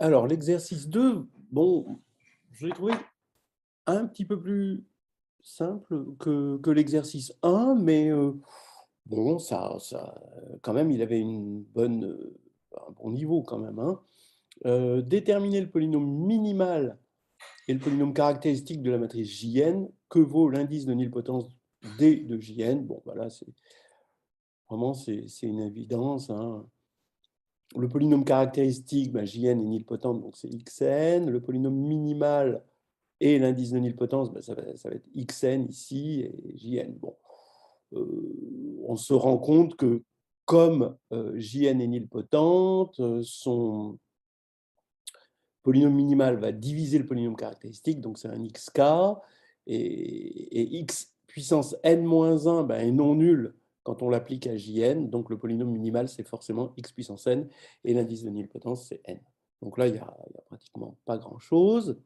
Alors, l'exercice 2, bon, je l'ai trouvé un petit peu plus simple que l'exercice 1, mais bon, quand même, il avait un bon niveau quand même, hein. Déterminer le polynôme minimal et le polynôme caractéristique de la matrice Jn, que vaut l'indice de nilpotence D de Jn. Bon, voilà, vraiment, c'est une évidence, hein. Le polynôme caractéristique, ben, Jn est nilpotente, donc c'est Xn. Le polynôme minimal et l'indice de nilpotence, ben, ça va être Xn ici et Jn. Bon. On se rend compte que comme Jn est nilpotente, son polynôme minimal va diviser le polynôme caractéristique, donc c'est un xk, et x puissance n-1 ben, est non nul quand on l'applique à Jn, donc le polynôme minimal, c'est forcément x puissance n, et l'indice de nilpotence, c'est n. Donc là, il n'y a pratiquement pas grand-chose.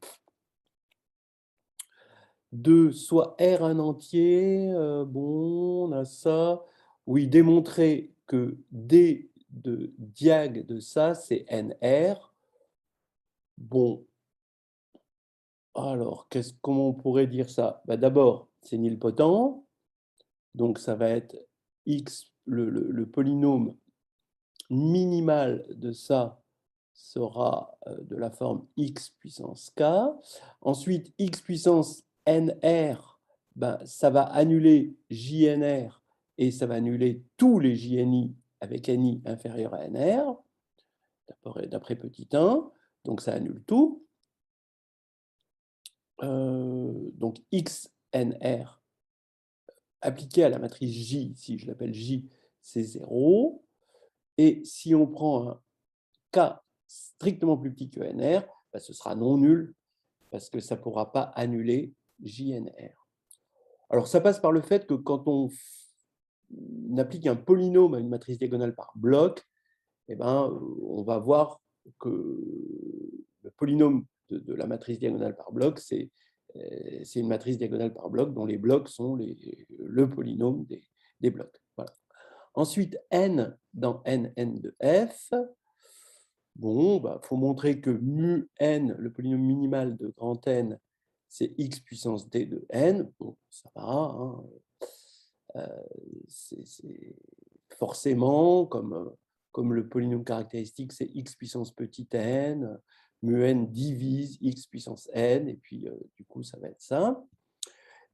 2, soit R un entier, bon, on a ça. Oui, démontrer que D de diag de ça, c'est NR. Bon, alors, comment on pourrait dire ça? Bah, d'abord, c'est nilpotent, donc ça va être X, le polynôme minimal de ça sera de la forme x puissance k. Ensuite, x puissance nr, ben, ça va annuler JNR et ça va annuler tous les JNI avec NI inférieur à NR, d'après petit 1, donc ça annule tout. Donc XNR appliqué à la matrice J, si je l'appelle J, c'est 0. Et si on prend un K strictement plus petit que NR, ben, ce sera non nul parce que ça ne pourra pas annuler JNR. Alors, ça passe par le fait que quand on applique un polynôme à une matrice diagonale par bloc, eh ben, on va voir que le polynôme de la matrice diagonale par bloc, c'est une matrice diagonale par bloc dont les blocs sont le polynôme des blocs. Voilà. Ensuite, n dans Nn de f. Bon, bah, faut montrer que mu n, le polynôme minimal de grand N, c'est x puissance d de n. Bon, ça va, hein. C'est forcément, comme le polynôme caractéristique, c'est x puissance petit n, mu n divise x puissance n, et puis du coup, ça va être ça.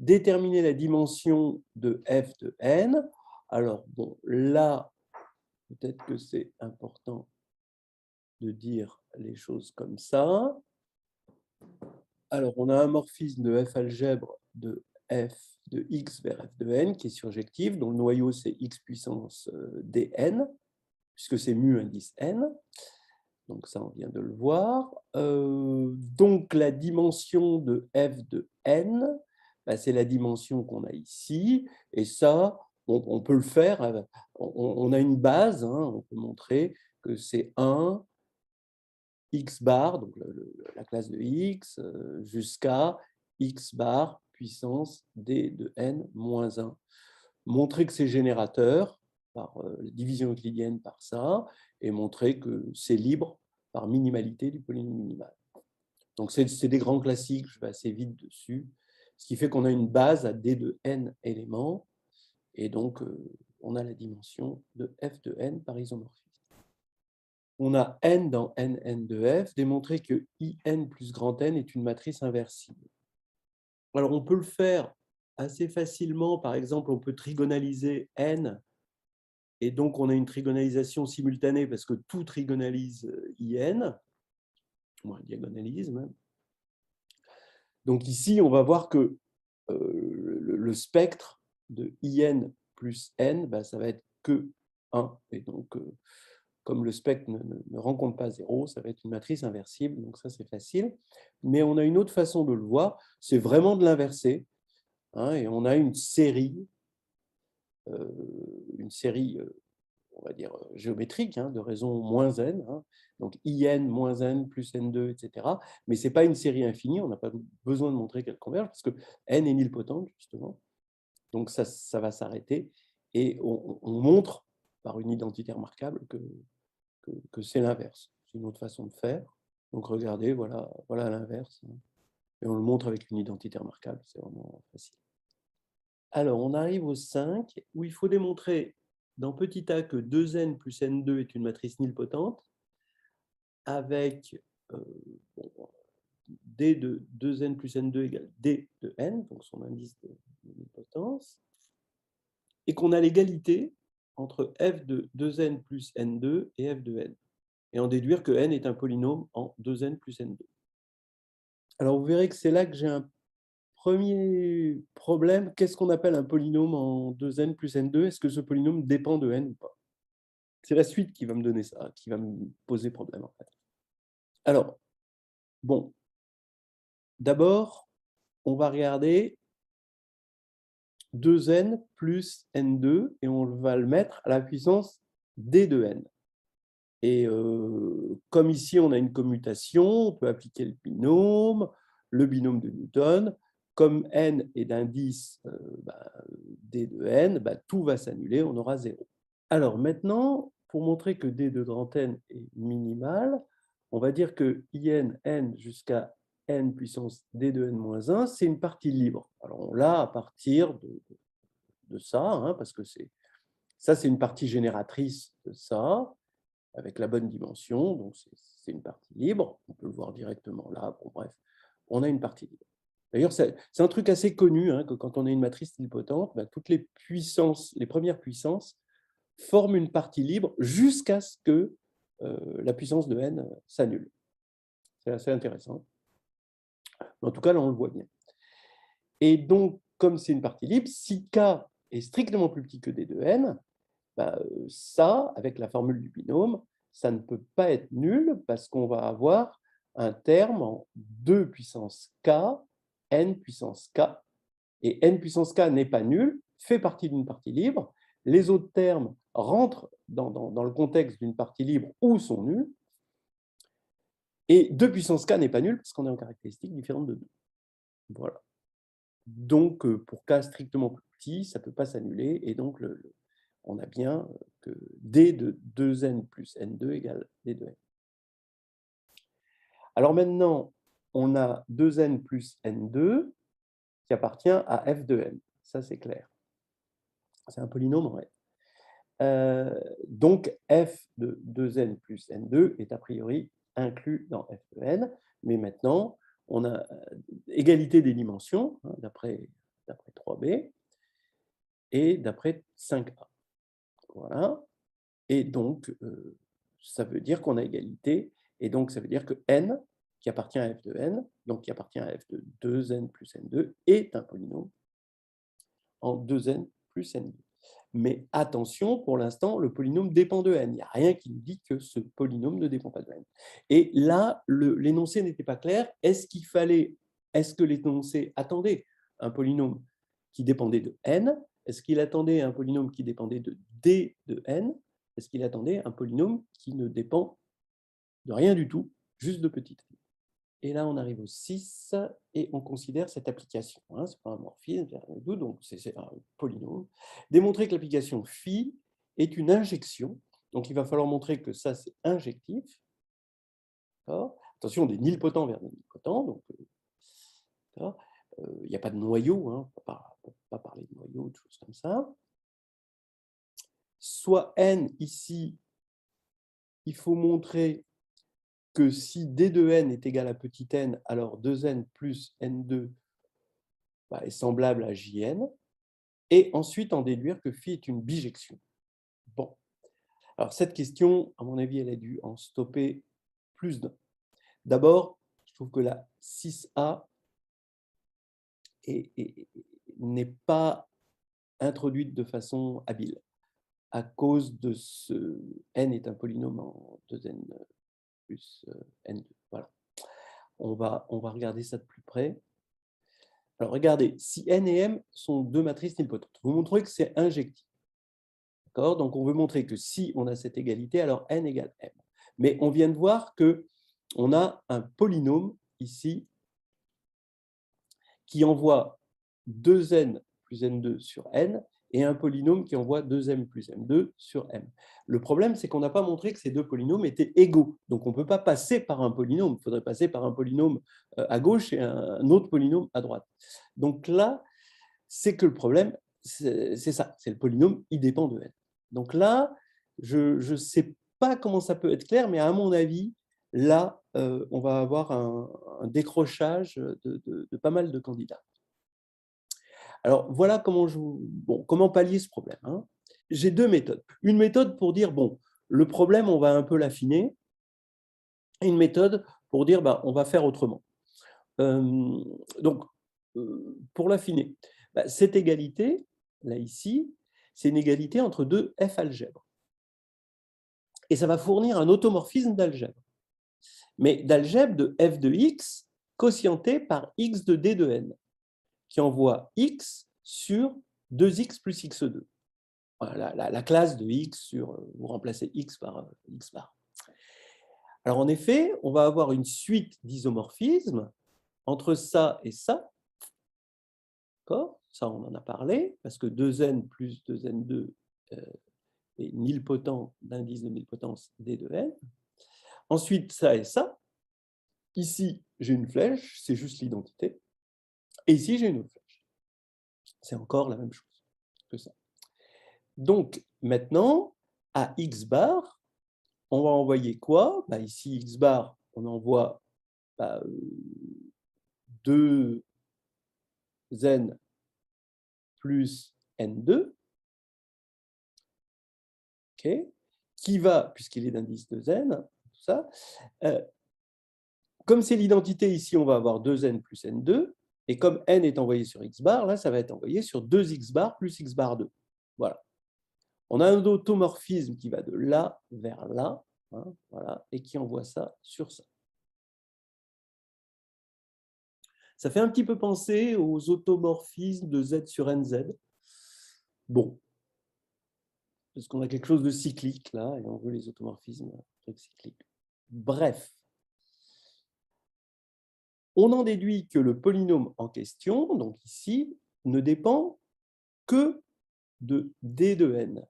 Déterminer la dimension de f de n. Alors, bon, là, peut-être que c'est important de dire les choses comme ça. Alors, on a un morphisme de f algèbre de f de x vers f de n qui est surjectif, dont le noyau c'est x puissance dn, puisque c'est mu indice n. Donc ça, on vient de le voir. Donc la dimension de f de n, bah, c'est la dimension qu'on a ici. Et ça, on peut le faire. On a une base, hein, on peut montrer que c'est 1 x bar, donc la classe de x, jusqu'à x bar puissance d de n moins 1. Montrer que c'est générateur par division euclidienne par ça, et montrer que c'est libre par minimalité du polynôme minimal. Donc c'est des grands classiques, je vais assez vite dessus, ce qui fait qu'on a une base à d de n éléments, et donc on a la dimension de f de n par isomorphisme. On a n dans Nn de f, démontrer que In plus grand N est une matrice inversible. Alors, on peut le faire assez facilement. Par exemple, on peut trigonaliser N, et donc on a une trigonalisation simultanée parce que tout trigonalise In, ou un diagonalisme. Donc ici, on va voir que le spectre de In plus N, ben, ça va être que 1. Et donc, comme le spectre ne rencontre pas 0, ça va être une matrice inversible, donc ça c'est facile. Mais on a une autre façon de le voir, c'est vraiment de l'inverser, hein, et on a une série on va dire géométrique, hein, de raison moins n, hein, donc in moins n plus n2, etc. Mais ce n'est pas une série infinie, on n'a pas besoin de montrer qu'elle converge, parce que n est nilpotente, justement, donc ça va s'arrêter, et on montre par une identité remarquable que c'est l'inverse. C'est une autre façon de faire. Donc regardez, voilà l'inverse. Et on le montre avec une identité remarquable, c'est vraiment facile. Alors, on arrive au 5, où il faut démontrer dans petit a que 2n plus n2 est une matrice nilpotente, avec d de 2n plus n2 égale d de n, donc son indice de nilpotence, et qu'on a l'égalité entre f de 2n plus n2 et f de n, et en déduire que n est un polynôme en 2n plus n2. Alors, vous verrez que c'est là que j'ai un premier problème. Qu'est-ce qu'on appelle un polynôme en 2n plus n2? Est-ce que ce polynôme dépend de n ou pas? C'est la suite qui va me donner ça, qui va me poser problème, en fait. Alors, bon, d'abord, on va regarder 2n plus n2 et on va le mettre à la puissance d de n. Et comme ici, on a une commutation, on peut appliquer le binôme de Newton. Comme n est d'indice d de n, tout va s'annuler, on aura 0. Alors maintenant, pour montrer que d de grand N est minimal, on va dire que n jusqu'à n puissance d de n moins 1, c'est une partie libre. Alors on l'a à partir de ça, hein, parce que ça, c'est une partie génératrice de ça, avec la bonne dimension, donc c'est une partie libre. On peut le voir directement là. Bon, bref, on a une partie libre. D'ailleurs, c'est un truc assez connu, hein, que quand on a une matrice nilpotente, toutes les puissances, les premières puissances, forment une partie libre jusqu'à ce que la puissance de n s'annule. C'est assez intéressant. En tout cas, là, on le voit bien. Et donc, comme c'est une partie libre, si k est strictement plus petit que d de n, ça, avec la formule du binôme, ça ne peut pas être nul parce qu'on va avoir un terme en 2 puissance k, n puissance k, et n puissance k n'est pas nul, fait partie d'une partie libre. Les autres termes rentrent dans le contexte d'une partie libre ou sont nuls, et 2 puissance k n'est pas nul parce qu'on est en caractéristique différente de 2. Voilà. Donc, pour k strictement plus petit, ça ne peut pas s'annuler, et donc on a bien que d de 2n plus n2 égale d de n. Alors maintenant, on a 2n plus n2 qui appartient à f de n. Ça, c'est clair. C'est un polynôme en n. Donc, f de 2n plus n2 est a priori inclus dans f de n. Mais maintenant, on a égalité des dimensions, hein, d'après 3b, et d'après 5a. Voilà. Et donc, ça veut dire qu'on a égalité. Et donc, ça veut dire que n, qui appartient à f de n, donc qui appartient à f de 2n plus n2, est un polynôme en 2n plus n2. Mais attention, pour l'instant, le polynôme dépend de n. Il n'y a rien qui nous dit que ce polynôme ne dépend pas de n. Et là, l'énoncé n'était pas clair. Est-ce que l'énoncé attendait un polynôme qui dépendait de n? Est-ce qu'il attendait un polynôme qui dépendait de d de n? Est-ce qu'il attendait un polynôme qui ne dépend de rien du tout, juste de petit n? Et là, on arrive au 6 et on considère cette application. Hein, ce n'est pas un morphisme, donc c'est un polynôme. Démontrer que l'application phi est une injection. Donc, il va falloir montrer que ça, c'est injectif. Attention, des nilpotents vers des nilpotents. Donc, il n'y a pas de noyau, hein, on ne peut pas parler de noyau, de choses comme ça. Soit n ici, il faut montrer que si d de n est égal à petit n, alors 2n plus n2 est semblable à jn, et ensuite en déduire que phi est une bijection. Bon, alors cette question, à mon avis, elle a dû en stopper plus d'un. D'abord, je trouve que la 6a n'est pas introduite de façon habile, à cause de ce n est un polynôme en 2n plus n2. Voilà. On va regarder ça de plus près. Alors, regardez, si n et m sont deux matrices nilpotentes, vous montrez que c'est injectif. Donc, on veut montrer que si on a cette égalité, alors n égale m. Mais on vient de voir qu'on a un polynôme ici qui envoie 2n plus n2 sur n et un polynôme qui envoie 2m plus m2 sur m. Le problème, c'est qu'on n'a pas montré que ces deux polynômes étaient égaux. Donc, on ne peut pas passer par un polynôme. Il faudrait passer par un polynôme à gauche et un autre polynôme à droite. Donc là, c'est que le problème, c'est ça, c'est le polynôme, il dépend de n. Donc là, je ne sais pas comment ça peut être clair, mais à mon avis, là, on va avoir un décrochage de pas mal de candidats. Alors, voilà comment pallier ce problème. Hein. J'ai deux méthodes. Une méthode pour dire, bon, le problème, on va un peu l'affiner. Et une méthode pour dire, on va faire autrement. Donc, pour l'affiner, cette égalité, là, ici, c'est une égalité entre deux f algèbres. Et ça va fournir un automorphisme d'algèbre. Mais d'algèbre de f de x quotienté par x de d de n, qui envoie x sur 2x plus x2. Voilà, la classe de x sur, vous remplacez x par x bar. Alors en effet, on va avoir une suite d'isomorphismes entre ça et ça. D'accord ? Ça, on en a parlé, parce que 2n plus 2n2 est nilpotent d'indice de nilpotence d de n. Ensuite, ça et ça. Ici, j'ai une flèche, c'est juste l'identité. Et ici, j'ai une autre flèche. C'est encore la même chose que ça. Donc, maintenant, à x bar, on va envoyer quoi ? Ici, x bar, on envoie 2n plus n2, okay, qui va, puisqu'il est d'indice de n, tout ça, comme c'est l'identité ici, on va avoir 2n plus n2, et comme n est envoyé sur x bar, là, ça va être envoyé sur 2x bar plus x bar 2. Voilà. On a un automorphisme qui va de là vers là, hein, voilà, et qui envoie ça sur ça. Ça fait un petit peu penser aux automorphismes de z sur nz. Bon, parce qu'on a quelque chose de cyclique là, et on veut les automorphismes cycliques. Bref, on en déduit que le polynôme en question, donc ici, ne dépend que de d de n.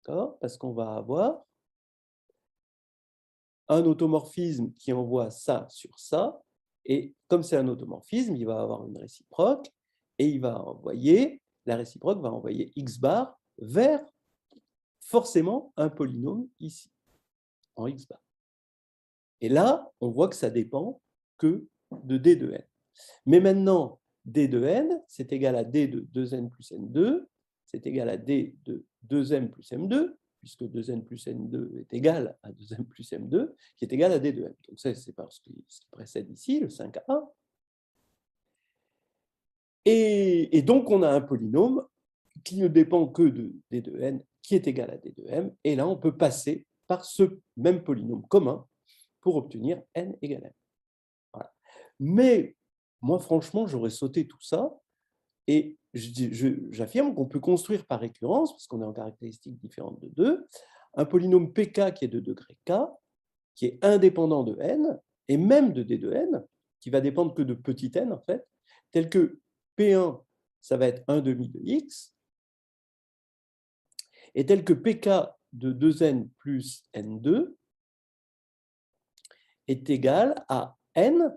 Parce qu'on va avoir un automorphisme qui envoie ça sur ça, et comme c'est un automorphisme, il va avoir une réciproque, et il va envoyer, la réciproque va envoyer x bar vers forcément un polynôme ici, en x bar. Et là, on voit que ça dépend que de d de n. Mais maintenant, d de n, c'est égal à d de 2n plus n2, c'est égal à d de 2m plus m2, puisque 2n plus n2 est égal à 2m plus m2, qui est égal à d de n. Donc ça, c'est parce que ce qui précède ici, le 5 à 1. Et donc, on a un polynôme qui ne dépend que de d de n, qui est égal à d de m. Et là, on peut passer par ce même polynôme commun pour obtenir n égale m. Voilà. Mais moi, franchement, j'aurais sauté tout ça. Et j'affirme qu'on peut construire par récurrence, parce qu'on est en caractéristique différente de 2, un polynôme pk qui est de degré k, qui est indépendant de n, et même de d de n, qui va dépendre que de petit n, en fait, tel que P1, ça va être 1 demi de x, et tel que pk de 2n plus n2 est égal à n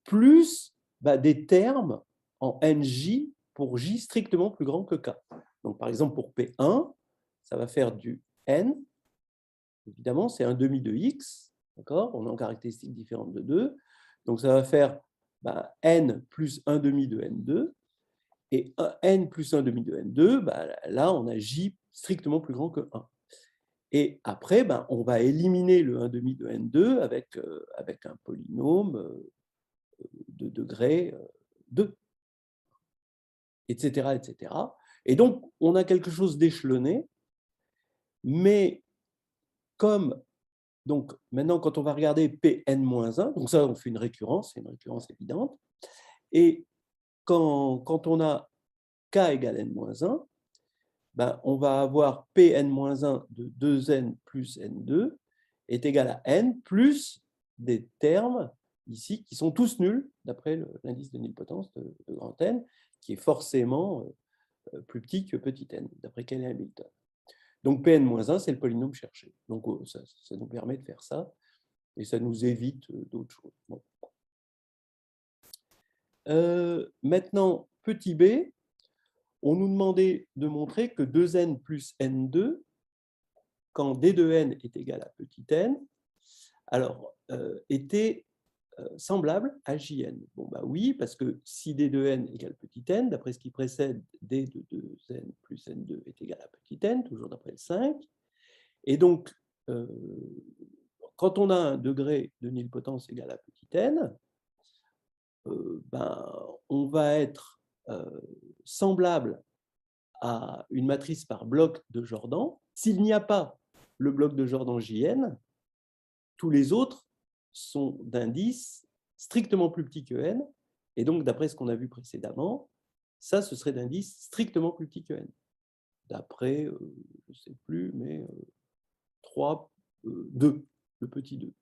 plus des termes en nj pour j strictement plus grand que k. Donc, par exemple, pour P1, ça va faire du n, évidemment, c'est un demi de x, d'accord ? On est en caractéristique différente de 2, donc ça va faire n plus 1 demi de n2, et n plus 1 demi de n2, là, on a j strictement plus grand que 1. Et après, on va éliminer le 1 demi de n2 avec un polynôme de degré 2, etc., etc. Et donc, on a quelque chose d'échelonné, mais comme, donc maintenant, quand on va regarder Pn-1, donc ça, on fait une récurrence, c'est une récurrence évidente, et quand on a k égale n-1, on va avoir Pn-1 de 2n plus n2 est égal à n plus des termes ici qui sont tous nuls, d'après l'indice de nilpotence de grand N, qui est forcément plus petit que petit n, d'après Cayley Hamilton. Donc Pn-1, c'est le polynôme cherché. Donc ça nous permet de faire ça, et ça nous évite d'autres choses. Bon. Maintenant, petit b, on nous demandait de montrer que 2n plus n2, quand d de n est égal à petit n, alors, était semblable à Jn. Bon, bah oui, parce que si d de n égale petit n, d'après ce qui précède, d de 2n plus n2 est égal à petit n, toujours d'après le 5. Et donc, quand on a un degré de nilpotence égal à petit n, ben, on va être semblable à une matrice par bloc de Jordan. S'il n'y a pas le bloc de Jordan Jn, tous les autres sont d'indices strictement plus petits que n, et donc, d'après ce qu'on a vu précédemment, ça, ce serait d'indices strictement plus petits que n. D'après, je ne sais plus, mais 3, 2, le petit 2.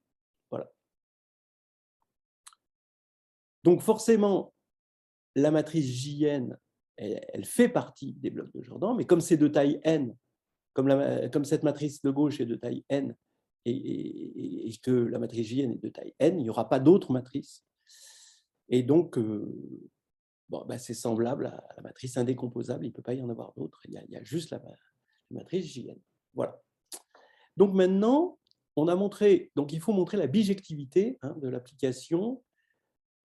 Voilà. Donc, forcément, la matrice Jn, elle fait partie des blocs de Jordan, mais comme c'est de taille n, comme cette matrice de gauche est de taille n, et que la matrice Jn est de taille n, il n'y aura pas d'autres matrices. Et donc, bon, ben, c'est semblable à la matrice indécomposable, il ne peut pas y en avoir d'autres, il y a juste la matrice Jn. Voilà. Donc maintenant, on a montré, donc il faut montrer la bijectivité de l'application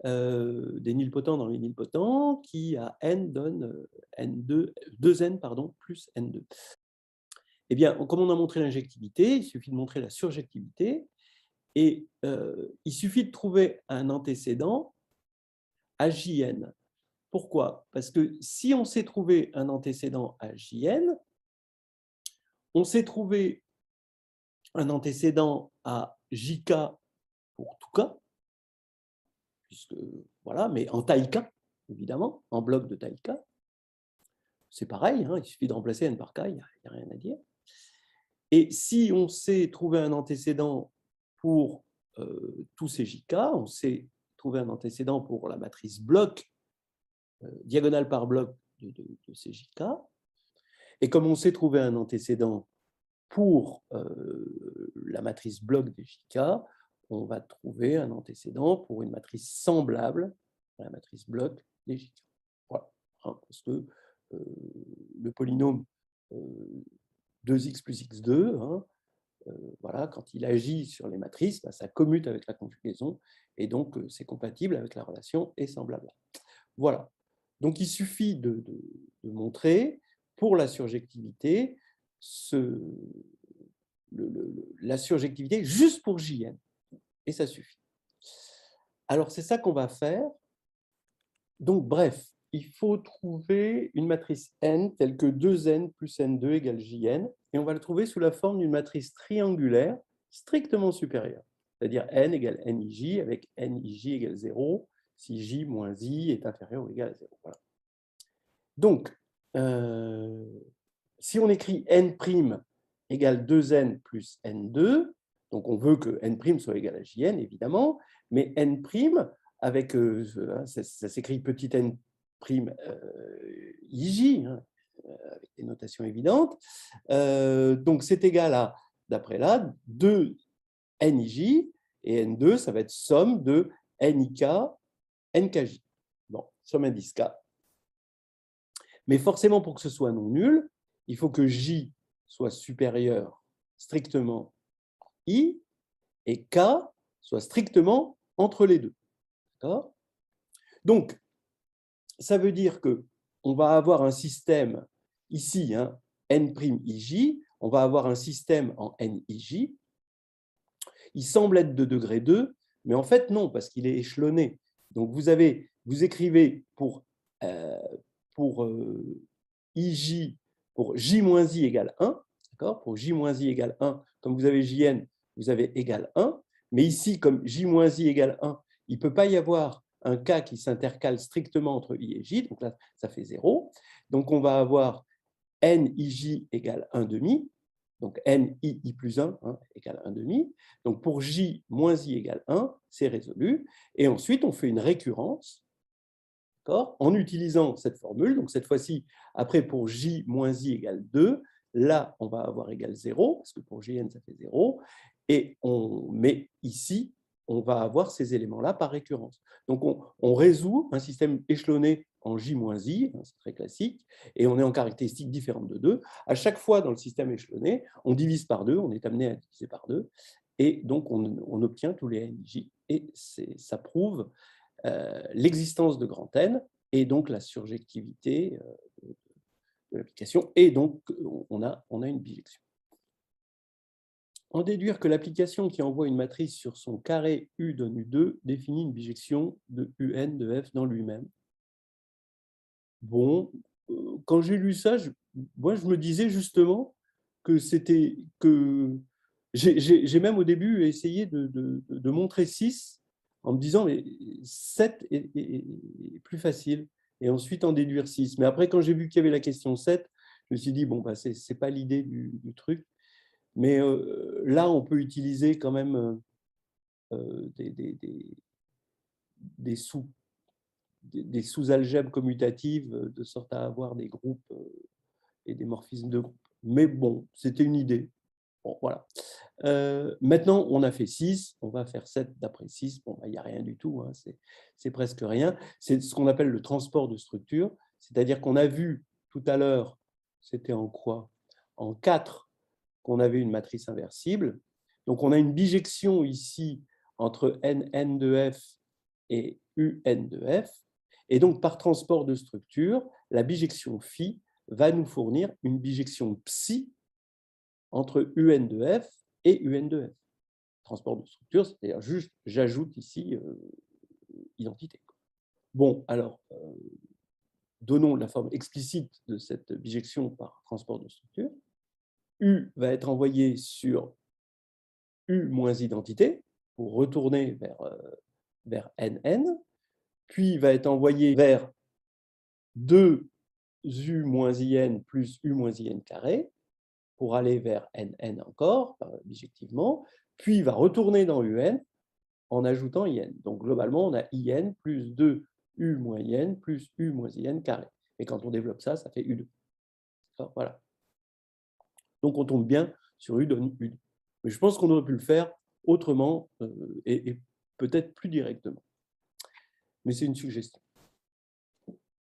des nilpotents dans les nilpotents, qui à n donne n2, 2n pardon, plus n2. Eh bien, comme on a montré l'injectivité, il suffit de montrer la surjectivité, et il suffit de trouver un antécédent à Jn. Pourquoi? Parce que si on sait trouver un antécédent à Jn, on sait trouver un antécédent à Jk pour tout k, puisque, voilà, mais en taille k, évidemment, en bloc de taille k. C'est pareil, il suffit de remplacer n par k, il n'y a rien à dire. Et si on sait trouver un antécédent pour tous ces Jk, on sait trouver un antécédent pour la matrice bloc, diagonale par bloc de ces Jk. Et comme on sait trouver un antécédent pour la matrice bloc des Jk, on va trouver un antécédent pour une matrice semblable à la matrice bloc des Jk. Voilà, parce que le polynôme 2x plus x2, voilà, quand il agit sur les matrices, ça commute avec la conjugaison, et donc c'est compatible avec la relation et semblable. Voilà. Donc il suffit de montrer pour la surjectivité la surjectivité juste pour Jn, et ça suffit. Alors c'est ça qu'on va faire. Donc bref, il faut trouver une matrice n telle que 2n plus n2 égale Jn, et on va le trouver sous la forme d'une matrice triangulaire strictement supérieure, c'est-à-dire n égale nij avec nij égale 0 si j moins i est inférieur ou égal à 0. Voilà. Donc, si on écrit n' égale 2n plus n2, donc on veut que n' soit égal à Jn, évidemment, mais n' avec, ça s'écrit petit n' ij, avec des notations évidentes, donc c'est égal à, d'après là, 2 nij, et n2, ça va être somme de nik, nkj. Bon, somme indice k. Mais forcément, pour que ce soit non nul, il faut que J soit supérieur strictement I et K soit strictement entre les deux. Donc, ça veut dire qu'on va avoir un système ici, N'Ij, on va avoir un système en Nij. Il semble être de degré 2, mais en fait, non, parce qu'il est échelonné. Donc, vous écrivez pour Ij, pour J moins I égale 1, pour J moins I égale 1, comme vous avez Jn, vous avez égal 1, mais ici, comme J moins I égale 1, il ne peut pas y avoir un K qui s'intercale strictement entre I et J, donc là, ça fait 0. Donc, on va avoir Nij égale 1 demi, donc Nii plus 1 égale 1 demi. Donc, pour J moins I égale 1, c'est résolu. Et ensuite, on fait une récurrence En utilisant cette formule, donc cette fois-ci, après pour j moins i égale 2, là, on va avoir égal 0, parce que pour jn, ça fait 0, et on met ici, on va avoir ces éléments-là par récurrence. Donc, on résout un système échelonné en j moins i, c'est très classique, et on est en caractéristique différente de 2. À chaque fois dans le système échelonné, on divise par 2, on est amené à diviser par 2, et donc on obtient tous les nj, et ça prouve l'existence de grand N, et donc la surjectivité de l'application, et donc on a une bijection. En déduire que l'application qui envoie une matrice sur son carré U donne U2 définit une bijection de UN de F dans lui-même. Bon, quand j'ai lu ça, moi je me disais justement que c'était que j'ai même au début essayé de montrer 6 en me disant mais 7 est plus facile, et ensuite en déduire 6. Mais après, quand j'ai vu qu'il y avait la question 7, je me suis dit bon, bah, c'est pas l'idée du truc. Mais là, on peut utiliser quand même des sous-algèbres commutatives de sorte à avoir des groupes et des morphismes de groupes. Mais bon, c'était une idée. Bon, voilà. Maintenant, on a fait 6, on va faire 7 d'après 6. Bon, il n'y a rien du tout, hein, c'est presque rien. C'est ce qu'on appelle le transport de structure, c'est-à-dire qu'on a vu tout à l'heure, c'était en quoi? En 4, qu'on avait une matrice inversible. Donc, on a une bijection ici entre n de f et un de f. Et donc, par transport de structure, la bijection phi va nous fournir une bijection psi entre un de f et un de f. Transport de structure, c'est-à-dire juste, j'ajoute ici identité. Bon, alors, donnons la forme explicite de cette bijection par transport de structure. U va être envoyé sur U moins identité pour retourner vers NN, puis va être envoyé vers 2 U moins IN plus U moins IN carré pour aller vers NN encore, bijectivement, puis va retourner dans UN en ajoutant IN. Donc globalement, on a IN plus 2 U moins IN plus U moins IN carré. Et quand on développe ça, ça fait U2. Voilà. Donc on tombe bien sur U donne U2. Mais je pense qu'on aurait pu le faire autrement et peut-être plus directement. Mais c'est une suggestion.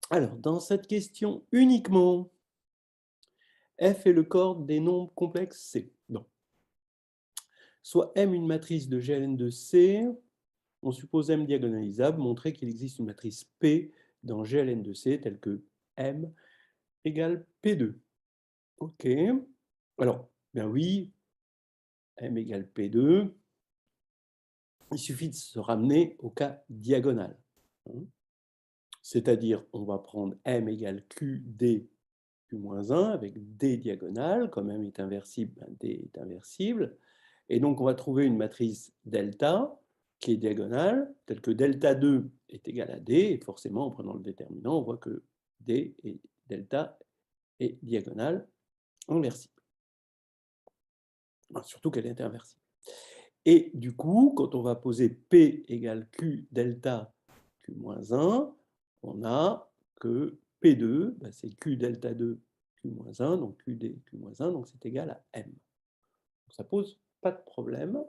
Alors, dans cette question uniquement, F est le corps des nombres complexes C. Non. Soit M une matrice de GLN de C, on suppose M diagonalisable, montrer qu'il existe une matrice P dans GLN de C telle que M égale P2. OK. Alors, bien oui, M égale P2. Il suffit de se ramener au cas diagonal. C'est-à-dire, on va prendre M égale QD Q-1 avec D diagonale. Comme M est inversible, ben D est inversible. Et donc, on va trouver une matrice delta qui est diagonale, telle que delta 2 est égal à D. Et forcément, en prenant le déterminant, on voit que D et delta est diagonale inversible. Enfin, surtout qu'elle est inversible. Et du coup, quand on va poser P égale Q delta Q-1, on a que P2, ben c'est Q delta 2 Q-1, donc QD Q-1, donc c'est égal à M. Donc ça pose pas de problème.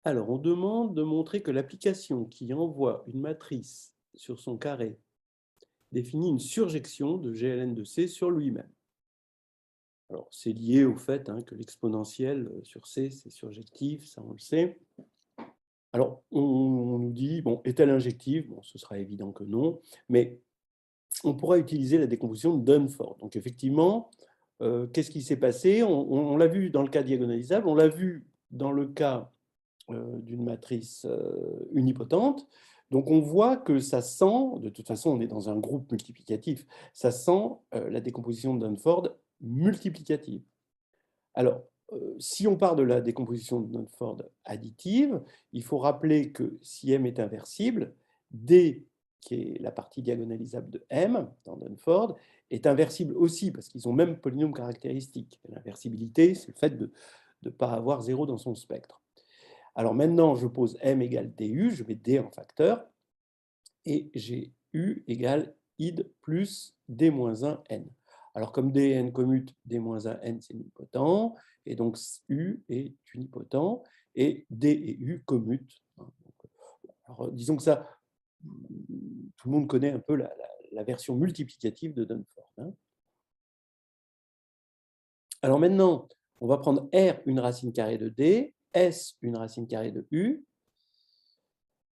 Alors, on demande de montrer que l'application qui envoie une matrice sur son carré définit une surjection de GLN de C sur lui-même. Alors, c'est lié au fait que l'exponentielle sur C, c'est surjectif, ça on le sait. Alors, on nous dit, bon, est-elle injective? Bon, ce sera évident que non, mais on pourra utiliser la décomposition de Dunford. Donc, effectivement, qu'est-ce qui s'est passé? On l'a vu dans le cas diagonalisable, on l'a vu dans le cas d'une matrice unipotente. Donc, on voit que ça sent, de toute façon, on est dans un groupe multiplicatif, ça sent la décomposition de Dunford multiplicative. Alors, si on part de la décomposition de Dunford additive, il faut rappeler que si M est inversible, D, qui est la partie diagonalisable de M dans Dunford, est inversible aussi, parce qu'ils ont même polynôme caractéristique. L'inversibilité, c'est le fait de ne pas avoir 0 dans son spectre. Alors maintenant, je pose M égale DU, je mets D en facteur, et j'ai U égale id plus D-1n. Alors, comme D et n commutent, D-1n, c'est nilpotent, et donc U est unipotent, et D et U commutent. Alors, disons que ça, tout le monde connaît un peu la version multiplicative de Dunford. Alors maintenant, on va prendre R une racine carrée de D, S une racine carrée de U.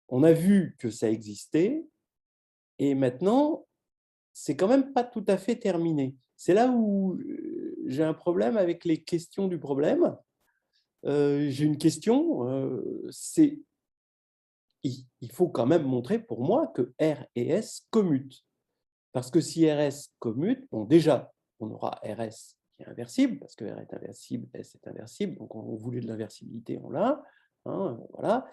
On a vu que ça existait, et maintenant, c'est quand même pas tout à fait terminé. C'est là où j'ai un problème avec les questions du problème. J'ai une question, c'est il faut quand même montrer pour moi que R et S commutent. Parce que si RS commute, bon, déjà, on aura RS qui est inversible, parce que R est inversible, S est inversible, donc on voulait de l'inversibilité, on l'a. Voilà.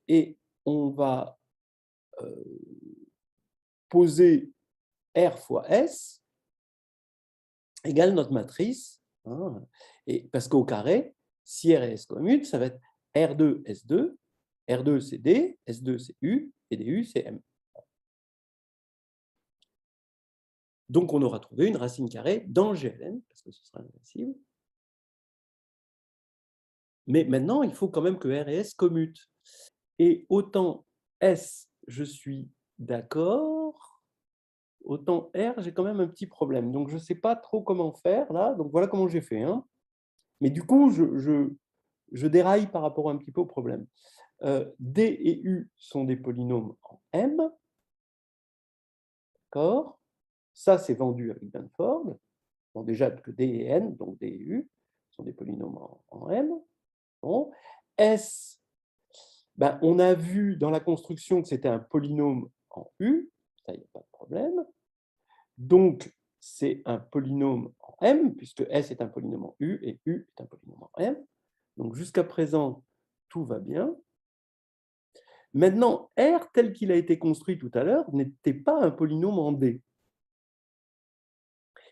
Et on va poser R fois S égale notre matrice. Et parce qu'au carré, si R et S commutent, ça va être R2, S2. R2, c'est D, S2, c'est U, et DU, c'est M. Donc, on aura trouvé une racine carrée dans GLN, parce que ce sera inversible. Mais maintenant, il faut quand même que R et S commutent. Et autant S, je suis d'accord, autant R, j'ai quand même un petit problème. Donc, je ne sais pas trop comment faire, là. Donc, voilà comment j'ai fait. Mais du coup, je déraille par rapport un petit peu au problème. D et U sont des polynômes en M. D'accord. Ça, c'est vendu avec Dunford. Bon, déjà que D et N, donc D et U, sont des polynômes en M. Bon. S, ben, on a vu dans la construction que c'était un polynôme en U, ça, il n'y a pas de problème. Donc, c'est un polynôme en M, puisque S est un polynôme en U et U est un polynôme en M. Donc, jusqu'à présent, tout va bien. Maintenant, R, tel qu'il a été construit tout à l'heure, n'était pas un polynôme en D.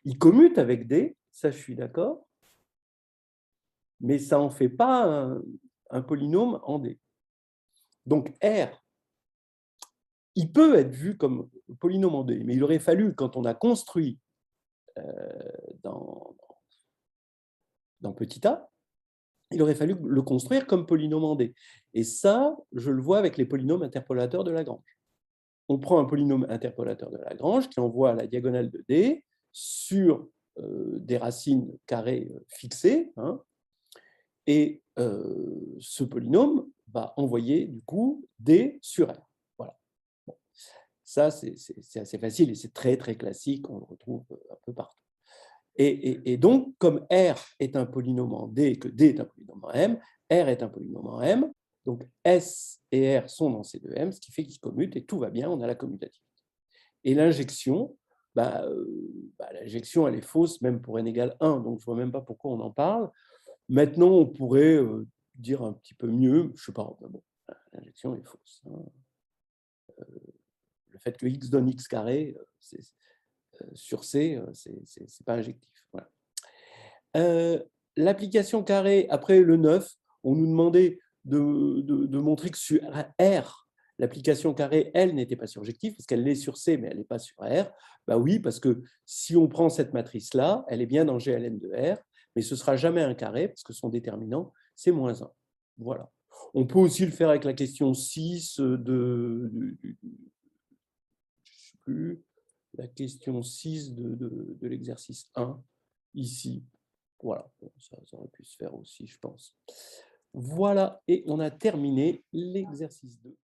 Il commute avec D, ça je suis d'accord, mais ça n'en fait pas un polynôme en D. Donc R, il peut être vu comme polynôme en D, mais il aurait fallu, quand on a construit dans petit a, il aurait fallu le construire comme polynôme en D. Et ça, je le vois avec les polynômes interpolateurs de Lagrange. On prend un polynôme interpolateur de Lagrange qui envoie la diagonale de D sur des racines carrées fixées, et ce polynôme va envoyer du coup D sur R. Voilà. Bon. Ça, c'est assez facile et c'est très très classique, on le retrouve un peu partout. Et donc, comme R est un polynôme en D et que D est un polynôme en M, R est un polynôme en M, donc S et R sont dans ces deux M, ce qui fait qu'ils commutent et tout va bien, on a la commutativité. Et l'injection, l'injection, elle est fausse même pour n égale 1, donc je ne vois même pas pourquoi on en parle. Maintenant, on pourrait dire un petit peu mieux, je ne sais pas, bon, l'injection est fausse. Le fait que x donne x carré sur C, ce n'est pas injectif. Voilà. L'application carré, après le 9, on nous demandait de montrer que sur R, l'application carré, elle, n'était pas surjective, parce qu'elle l'est sur C, mais elle n'est pas sur R. Bah oui, parce que si on prend cette matrice-là, elle est bien dans GLN de R, mais ce ne sera jamais un carré, parce que son déterminant, c'est moins 1. Voilà. On peut aussi le faire avec la question 6 je sais plus, la question 6 de l'exercice 1, ici. Voilà, ça aurait pu se faire aussi, je pense. Voilà, et on a terminé l'exercice 2.